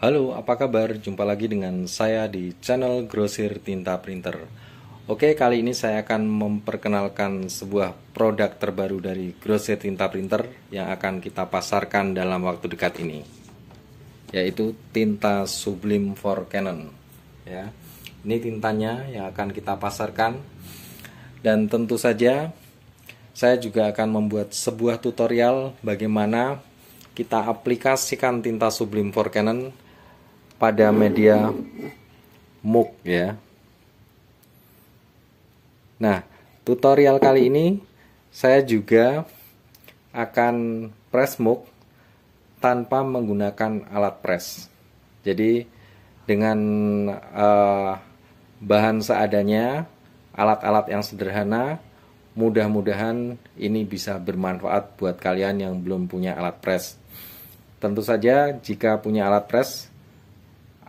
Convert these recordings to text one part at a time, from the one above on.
Halo, apa kabar? Jumpa lagi dengan saya di channel Grosir Tinta Printer. Oke, kali ini saya akan memperkenalkan sebuah produk terbaru dari Grosir Tinta Printer yang akan kita pasarkan dalam waktu dekat ini, yaitu tinta Sublime for Canon. Ya, ini tintanya yang akan kita pasarkan, dan tentu saja saya juga akan membuat sebuah tutorial bagaimana kita aplikasikan tinta Sublime for Canon pada media MOOC ya. Nah, tutorial kali ini saya juga akan press MOOC tanpa menggunakan alat press. Jadi dengan bahan seadanya, alat-alat yang sederhana, mudah-mudahan ini bisa bermanfaat buat kalian yang belum punya alat press. Tentu saja jika punya alat press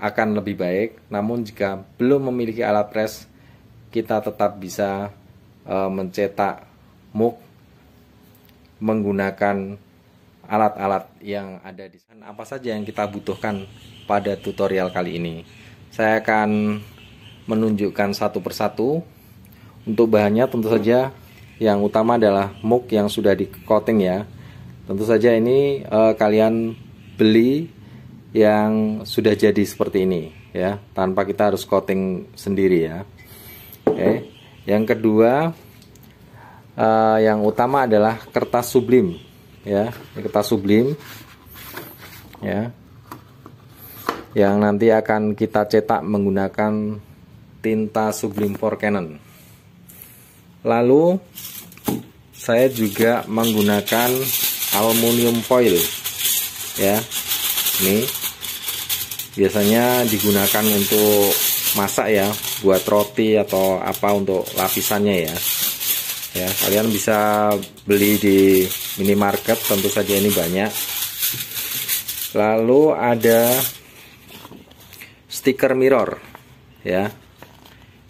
akan lebih baik, namun jika belum memiliki alat press, kita tetap bisa mencetak MOOC menggunakan alat-alat yang ada di sana. Apa saja yang kita butuhkan pada tutorial kali ini? Saya akan menunjukkan satu persatu. Untuk bahannya tentu saja yang utama adalah MOOC yang sudah di coating ya. Tentu saja ini kalian beli yang sudah jadi seperti ini ya, tanpa kita harus coating sendiri ya. Oke. Yang kedua, yang utama adalah kertas Sublime ya, kertas Sublime ya, yang nanti akan kita cetak menggunakan tinta Sublime for Canon. Lalu saya juga menggunakan aluminium foil ya. Ini biasanya digunakan untuk masak ya, buat roti atau apa, untuk lapisannya ya. Ya, kalian bisa beli di minimarket, tentu saja ini banyak. Lalu ada stiker mirror ya.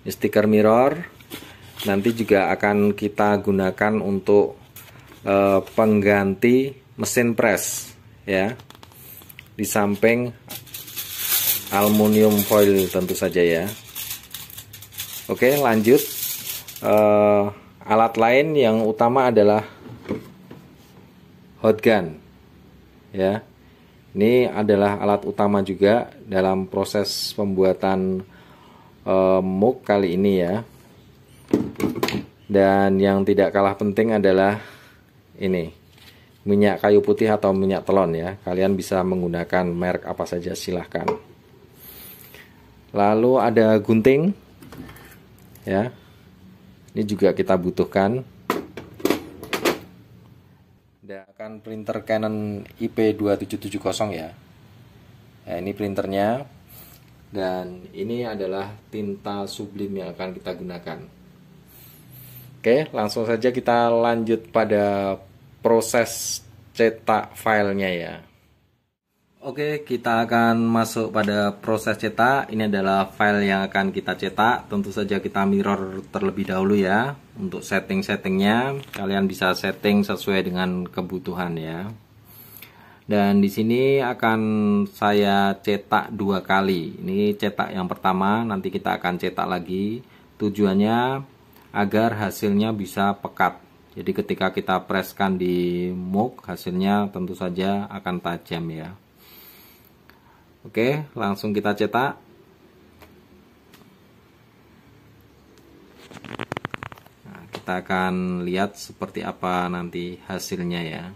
Ini stiker mirror nanti juga akan kita gunakan untuk pengganti mesin press ya. Di samping aluminium foil tentu saja ya. Oke, lanjut. Alat lain yang utama adalah hot gun ya. Ini adalah alat utama juga dalam proses pembuatan MOOC kali ini ya. Dan yang tidak kalah penting adalah ini, minyak kayu putih atau minyak telon ya. Kalian bisa menggunakan merek apa saja, silahkan. Lalu ada gunting ya, ini juga kita butuhkan. Dan akan printer Canon IP2770 ya. Nah, ini printernya, dan ini adalah tinta Sublime yang akan kita gunakan. Oke, langsung saja kita lanjut pada proses cetak filenya ya. Oke, kita akan masuk pada proses cetak. Ini adalah file yang akan kita cetak. Tentu saja kita mirror terlebih dahulu ya. Untuk setting-settingnya, kalian bisa setting sesuai dengan kebutuhan ya. Dan di sini akan saya cetak 2 kali. Ini cetak yang pertama, nanti kita akan cetak lagi. Tujuannya agar hasilnya bisa pekat. Jadi ketika kita presskan di MOOC, hasilnya tentu saja akan tajam ya. Oke, langsung kita cetak. Nah, kita akan lihat seperti apa nanti hasilnya ya.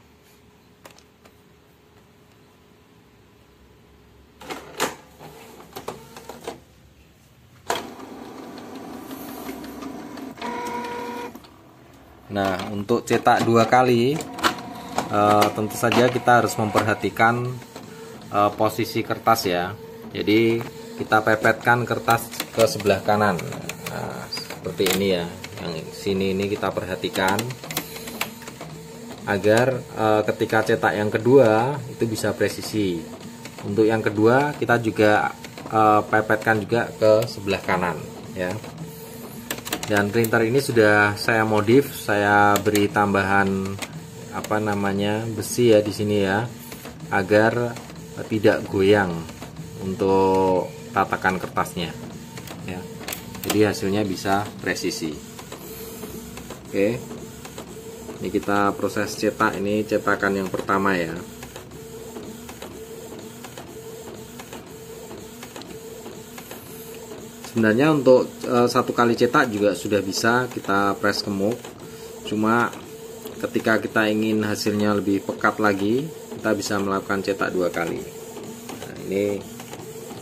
Nah, untuk cetak 2 kali, tentu saja kita harus memperhatikan posisi kertas ya. Jadi kita pepetkan kertas ke sebelah kanan. Nah, seperti ini ya. Yang sini ini kita perhatikan agar ketika cetak yang kedua itu bisa presisi. Untuk yang kedua kita juga pepetkan juga ke sebelah kanan ya. Dan printer ini sudah saya modif, saya beri tambahan apa namanya besi ya di sini ya, agar tidak goyang untuk tatakan kertasnya ya. Jadi hasilnya bisa presisi. Oke, ini kita proses cetak. Ini cetakan yang pertama ya. Sebenarnya untuk satu kali cetak juga sudah bisa kita press ke muk. Cuma ketika kita ingin hasilnya lebih pekat lagi, kita bisa melakukan cetak 2 kali. Nah, ini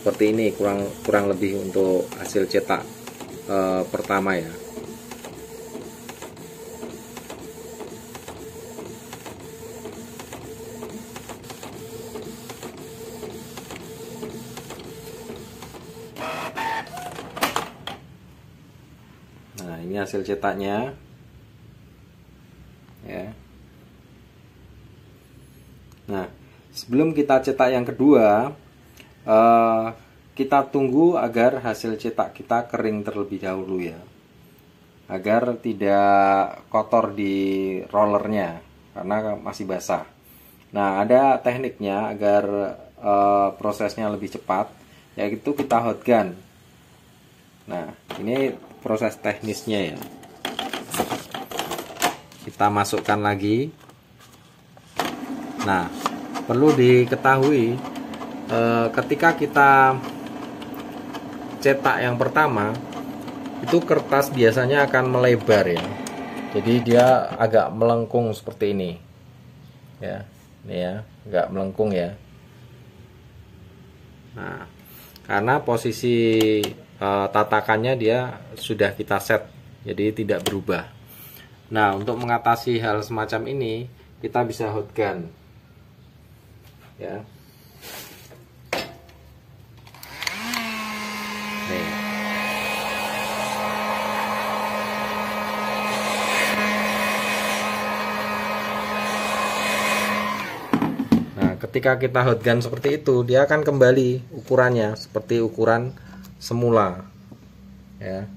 seperti ini kurang lebih untuk hasil cetak pertama ya. Nah, ini hasil cetaknya ya. Nah, sebelum kita cetak yang kedua, kita tunggu agar hasil cetak kita kering terlebih dahulu ya, agar tidak kotor di rollernya karena masih basah. Nah, ada tekniknya agar prosesnya lebih cepat, yaitu kita hot gun. Nah, ini proses teknisnya ya. Kita masukkan lagi. Nah, perlu diketahui ketika kita cetak yang pertama, itu kertas biasanya akan melebar ya. Jadi dia agak melengkung seperti ini. Ya, ini ya, agak melengkung ya. Nah, karena posisi tatakannya dia sudah kita set, jadi tidak berubah. Nah, untuk mengatasi hal semacam ini, kita bisa hot gun ya. Nih. Nah, ketika kita hot gun seperti itu, dia akan kembali ukurannya seperti ukuran semula ya.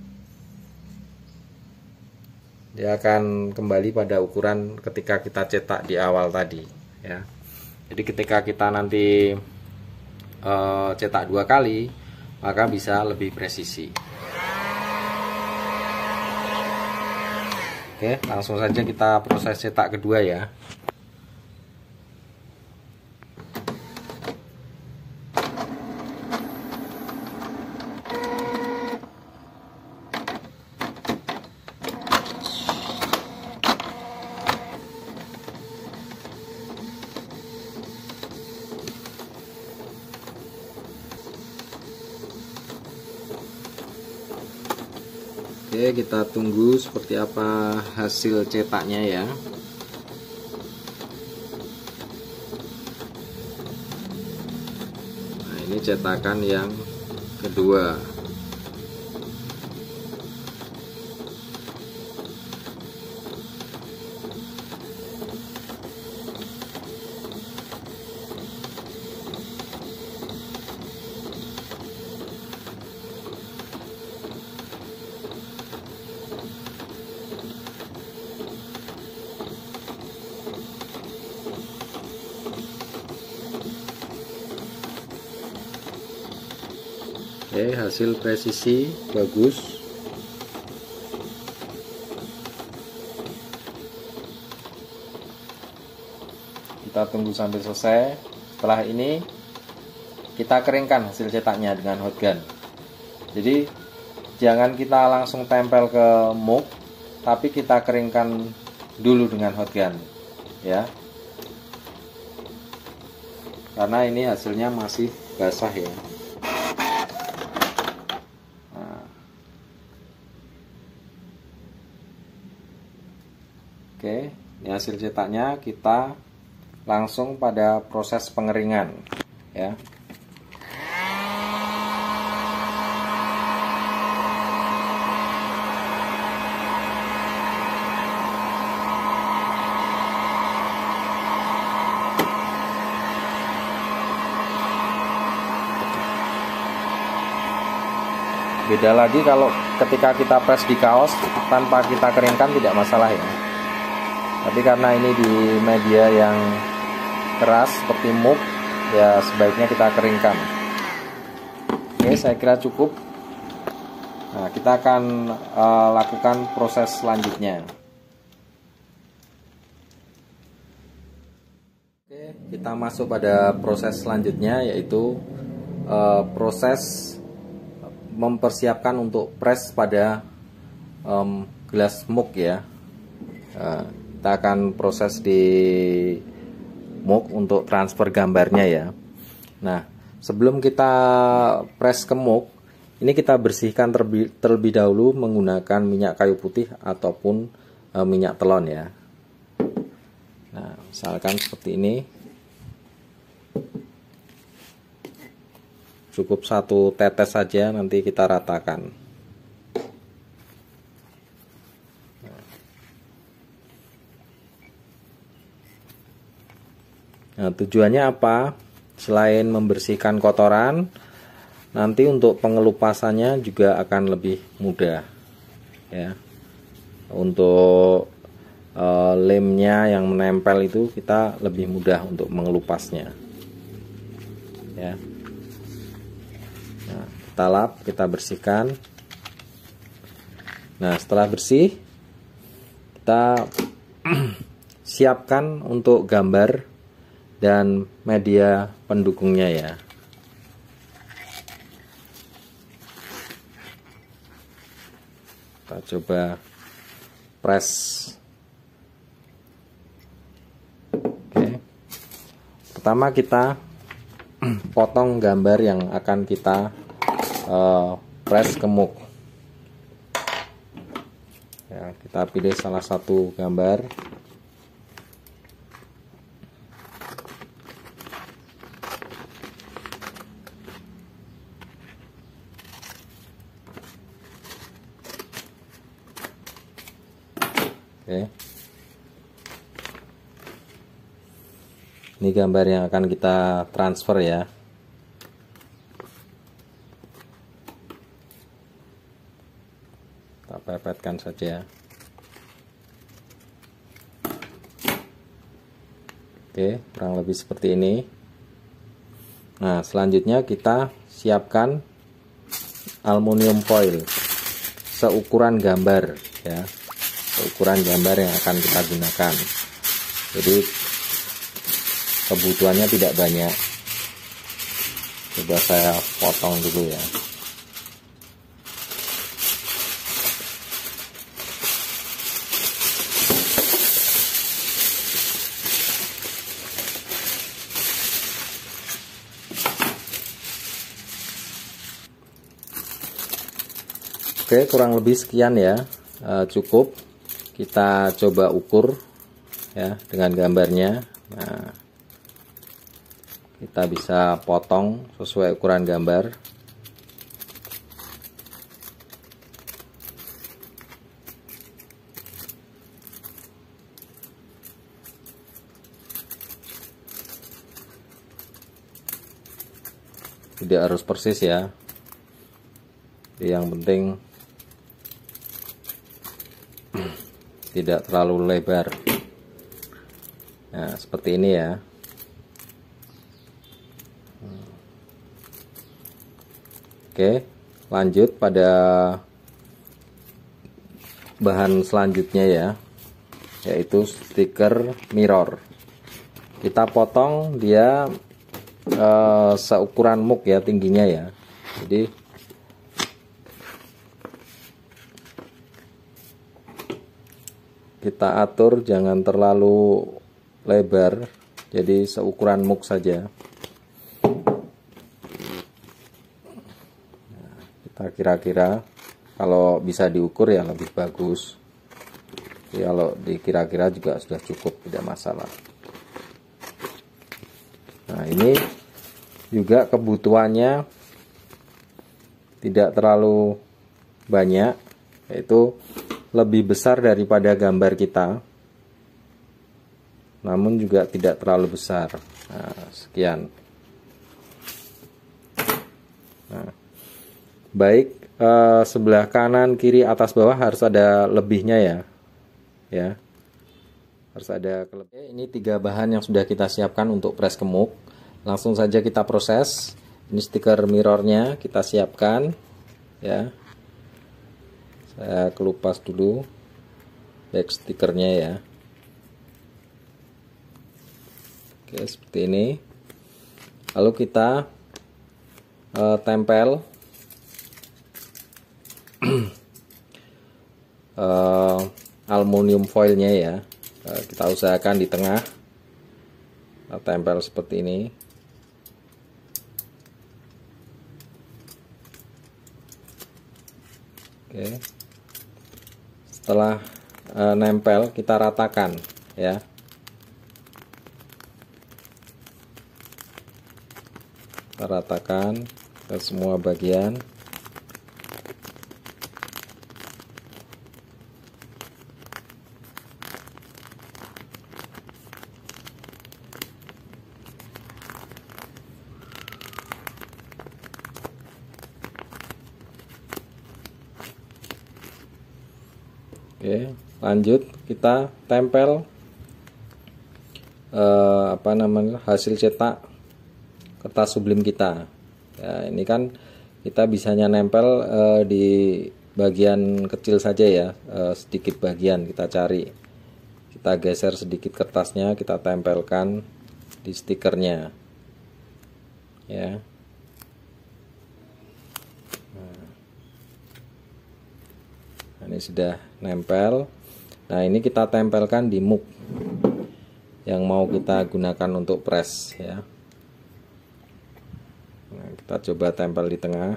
Dia akan kembali pada ukuran ketika kita cetak di awal tadi ya. Jadi ketika kita nanti cetak 2 kali, maka bisa lebih presisi. Oke, langsung saja kita proses cetak kedua ya. Oke, kita tunggu seperti apa hasil cetaknya ya. Nah, ini cetakan yang kedua. Oke, hasil presisi bagus. Kita tunggu sampai selesai. Setelah ini kita keringkan hasil cetaknya dengan hot gun. Jadi jangan kita langsung tempel ke muk, tapi kita keringkan dulu dengan hot gun ya. Karena ini hasilnya masih basah ya. Oke, ini hasil cetaknya. Kita langsung pada proses pengeringan ya. Beda lagi kalau ketika kita press di kaos tanpa kita keringkan tidak masalah ya. Tapi karena ini di media yang keras seperti muk, ya sebaiknya kita keringkan. Oke, saya kira cukup. Nah, kita akan lakukan proses selanjutnya. Oke, kita masuk pada proses selanjutnya, yaitu proses mempersiapkan untuk press pada gelas mug ya. Kita akan proses di mug untuk transfer gambarnya ya. Nah, sebelum kita press ke mug, ini kita bersihkan terlebih dahulu menggunakan minyak kayu putih ataupun minyak telon ya. Nah, misalkan seperti ini. Cukup 1 tetes saja, nanti kita ratakan. Nah, tujuannya apa? Selain membersihkan kotoran, nanti untuk pengelupasannya juga akan lebih mudah ya. Untuk lemnya yang menempel itu kita lebih mudah untuk mengelupasnya ya. Nah, kita lap, kita bersihkan. Nah, setelah bersih, kita siapkan untuk gambar dan media pendukungnya ya. Kita coba press. Oke. Pertama kita potong gambar yang akan kita press ke mug. Ya, kita pilih salah satu gambar. Oke. Ini gambar yang akan kita transfer ya. Kita pepetkan saja. Oke, kurang lebih seperti ini. Nah, selanjutnya kita siapkan aluminium foil seukuran gambar ya. Ukuran gambar yang akan kita gunakan. Jadi kebutuhannya tidak banyak. Coba saya potong dulu ya. Oke, kurang lebih sekian ya. Cukup. Kita coba ukur ya dengan gambarnya. Nah, kita bisa potong sesuai ukuran gambar. Tidak harus persis ya. Yang penting tidak terlalu lebar. Nah, seperti ini ya. Oke, lanjut pada bahan selanjutnya ya, yaitu stiker mirror. Kita potong dia seukuran mug ya tingginya ya. Jadi kita atur jangan terlalu lebar, jadi seukuran mug saja. Nah, kita kira-kira kalau bisa diukur ya lebih bagus. Jadi kalau dikira-kira juga sudah cukup, tidak masalah. Nah, ini juga kebutuhannya tidak terlalu banyak, yaitu lebih besar daripada gambar kita, namun juga tidak terlalu besar. Nah, sekian. Nah, baik, sebelah kanan, kiri, atas, bawah harus ada lebihnya ya. Ya, harus ada kelebihan. Ini 3 bahan yang sudah kita siapkan untuk press ke mug. Langsung saja kita proses. Ini stiker mirrornya kita siapkan ya. Saya kelupas dulu back stikernya ya. Oke, seperti ini. Lalu kita tempel aluminium foilnya ya. Kita usahakan di tengah. Kita tempel seperti ini. Oke. Setelah nempel, kita ratakan ya. Kita ratakan ke semua bagian. Oke, lanjut kita tempel hasil cetak kertas sublim kita. Ya, ini kan kita bisanya nempel di bagian kecil saja ya, sedikit bagian kita cari. Kita geser sedikit kertasnya, kita tempelkan di stikernya. Ya. Ini sudah nempel. Nah, ini kita tempelkan di muk yang mau kita gunakan untuk press ya. Nah, kita coba tempel di tengah.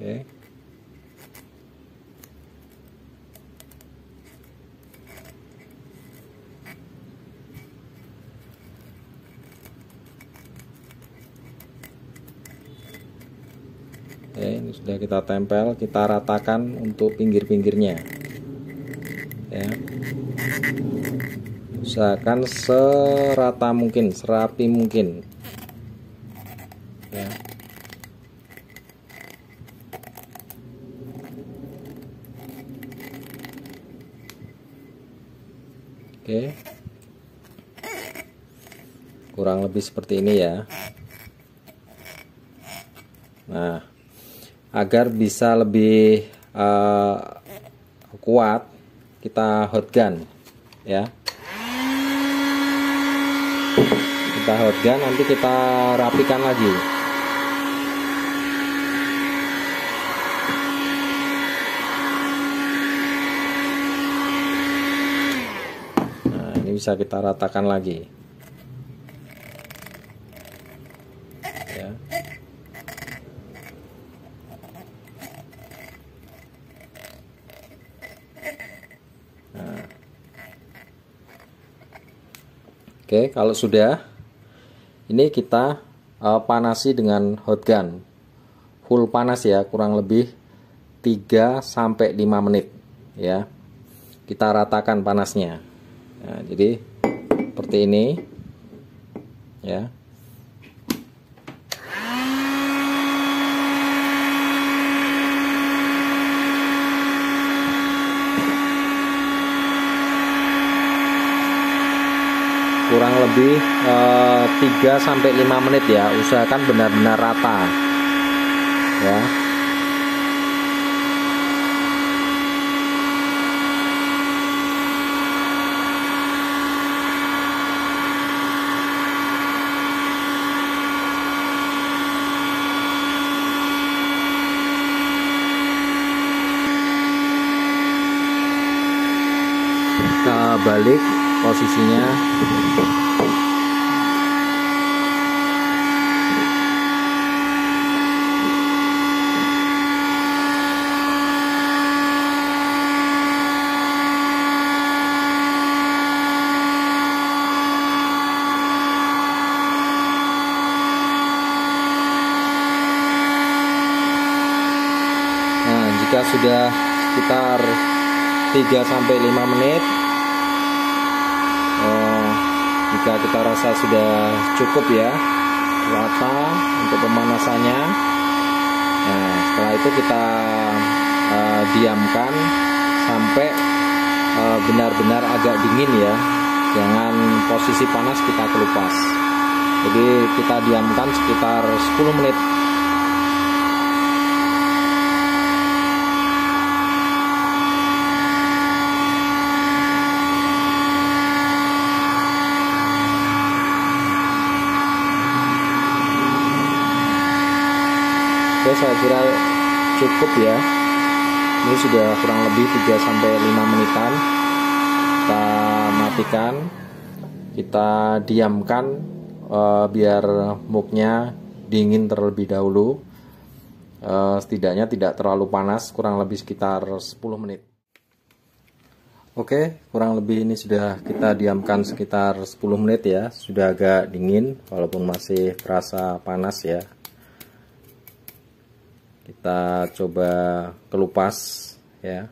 Oke. Oke, ini sudah kita tempel, kita ratakan untuk pinggir-pinggirnya. Ya. Usahakan serata mungkin, serapi mungkin. Ya. Oke, kurang lebih seperti ini ya. Nah, agar bisa lebih kuat, kita hot gun ya. Kita hot gun, nanti kita rapikan lagi. Bisa kita ratakan lagi ya. Nah. Oke, kalau sudah, ini kita panasi dengan hot gun full panas ya, kurang lebih 3-5 menit ya. Kita ratakan panasnya. Nah, jadi seperti ini ya. Kurang lebih 3-5 menit ya. Usahakan benar-benar rata ya. Kita balik posisinya. Nah, jika sudah sekitar 3-5 menit, jika kita kita rasa sudah cukup ya, rata untuk pemanasannya. Nah, setelah itu kita diamkan sampai benar-benar agak dingin ya, jangan posisi panas kita kelupas. Jadi kita diamkan sekitar 10 menit. Oke, saya kira cukup ya. Ini sudah kurang lebih 3-5 menitan. Kita matikan, kita diamkan biar muknya dingin terlebih dahulu. Setidaknya tidak terlalu panas, kurang lebih sekitar 10 menit. Oke, kurang lebih ini sudah kita diamkan sekitar 10 menit ya. Sudah agak dingin walaupun masih terasa panas ya. Kita coba kelupas ya.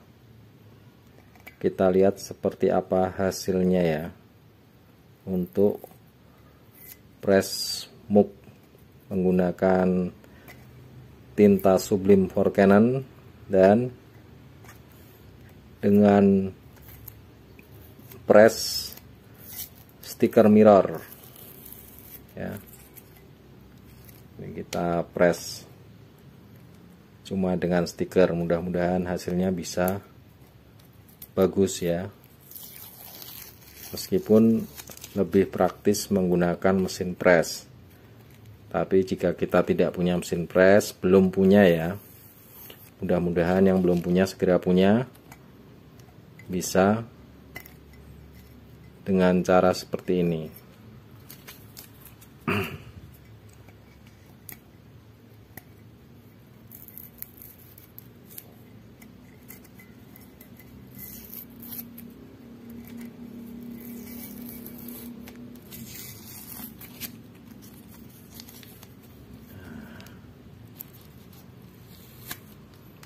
Kita lihat seperti apa hasilnya ya. Untuk press muk menggunakan tinta Sublime for Canon dan dengan press stiker mirror ya. Ini kita press cuma dengan stiker, mudah-mudahan hasilnya bisa bagus ya. Meskipun lebih praktis menggunakan mesin press, tapi jika kita tidak punya mesin press, belum punya ya, mudah-mudahan yang belum punya segera punya, bisa dengan cara seperti ini.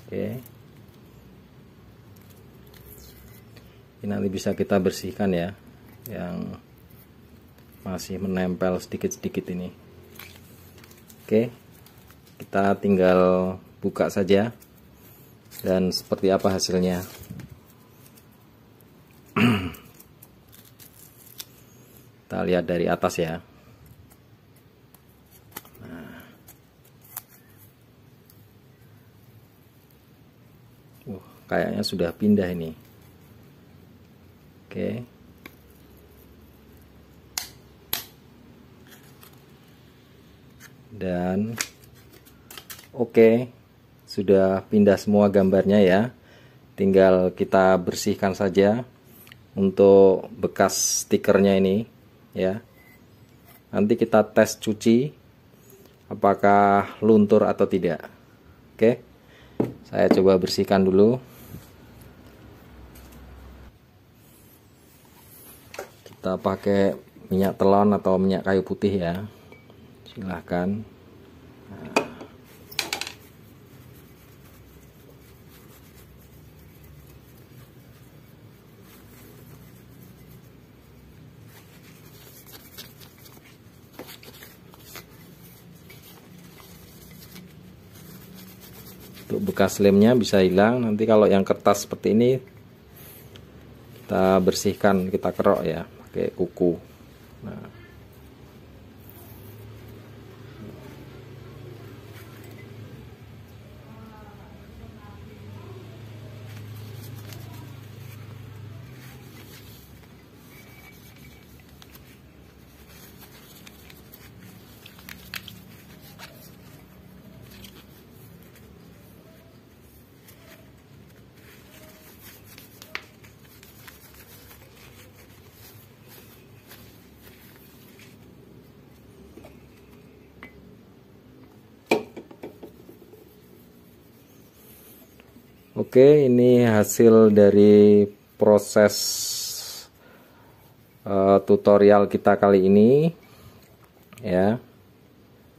Oke, ini nanti bisa kita bersihkan ya, yang masih menempel sedikit-sedikit ini. Oke, kita tinggal buka saja dan seperti apa hasilnya. Kita lihat dari atas ya. Kayaknya sudah pindah ini. Oke. Dan oke, sudah pindah semua gambarnya ya. Tinggal kita bersihkan saja untuk bekas stikernya ini ya. Nanti kita tes cuci apakah luntur atau tidak. Oke. Saya coba bersihkan dulu. Kita pakai minyak telon atau minyak kayu putih ya, silahkan. Untuk bekas lemnya bisa hilang. Nanti kalau yang kertas seperti ini kita bersihkan, kita kerok ya pakai kuku. Nah, oke, ini hasil dari proses tutorial kita kali ini ya.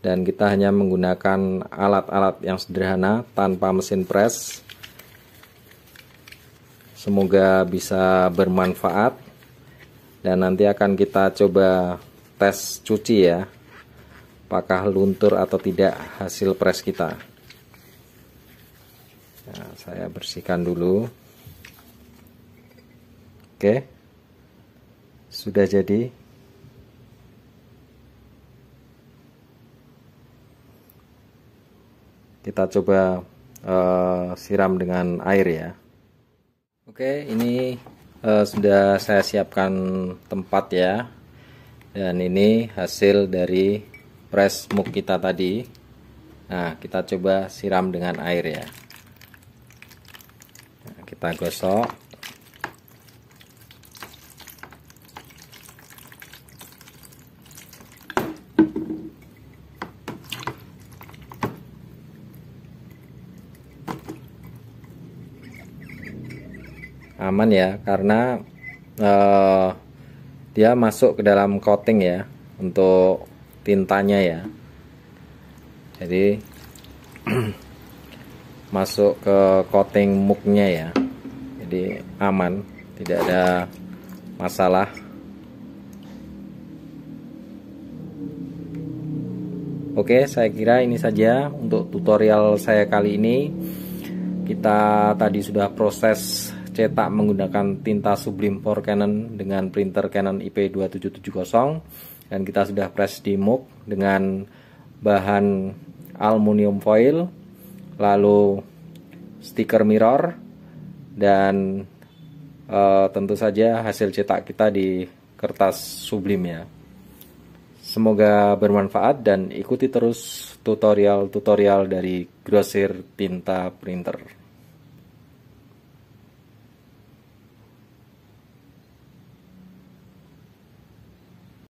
Dan kita hanya menggunakan alat-alat yang sederhana tanpa mesin press. Semoga bisa bermanfaat dan nanti akan kita coba tes cuci ya, apakah luntur atau tidak hasil press kita. Nah, saya bersihkan dulu. Oke, sudah jadi. Kita coba siram dengan air ya. Oke, ini sudah saya siapkan tempat ya, dan ini hasil dari press muk kita tadi. Nah, kita coba siram dengan air ya. Nah, kita gosok. Aman ya, karena dia masuk ke dalam coating ya untuk tintanya ya, jadi masuk ke coating muknya ya, jadi aman, tidak ada masalah. Oke, saya kira ini saja untuk tutorial saya kali ini. Kita tadi sudah proses cetak menggunakan tinta Sublime for Canon dengan printer Canon IP2770, dan kita sudah press di muk dengan bahan aluminium foil, lalu stiker mirror, dan tentu saja hasil cetak kita di kertas Sublime ya. Semoga bermanfaat dan ikuti terus tutorial-tutorial dari Grosir Tinta Printer.